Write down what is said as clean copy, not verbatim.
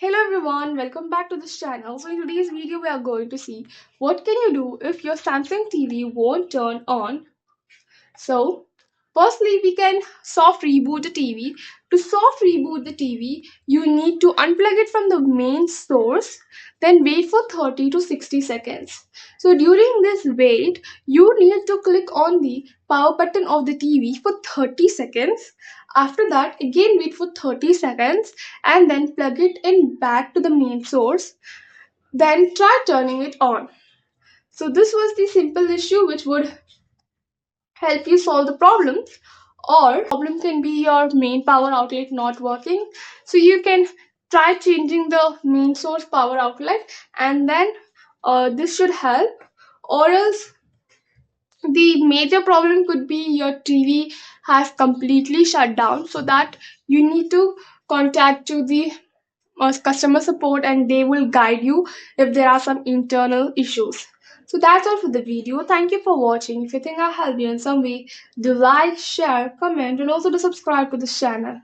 Hello everyone, welcome back to this channel. So in today's video we are going to see what can you do if your Samsung TV won't turn on. So firstly we can soft reboot the TV. To soft reboot the TV, you need to unplug it from the main source, then wait for 30 to 60 seconds. So during this wait, you need to click on the power button of the TV for 30 seconds. After that, again wait for 30 seconds and then plug it in back to the main source. Then try turning it on. So this was the simple issue which would help you solve the problems, or problem can be your main power outlet not working. So you can try changing the main source power outlet, and then this should help. Or else the major problem could be your TV has completely shut down, so that you need to contact to the customer support and they will guide you if there are some internal issues. So that's all for the video. Thank you for watching. If you think I helped you in some way, do like, share, comment, and also to subscribe to this channel.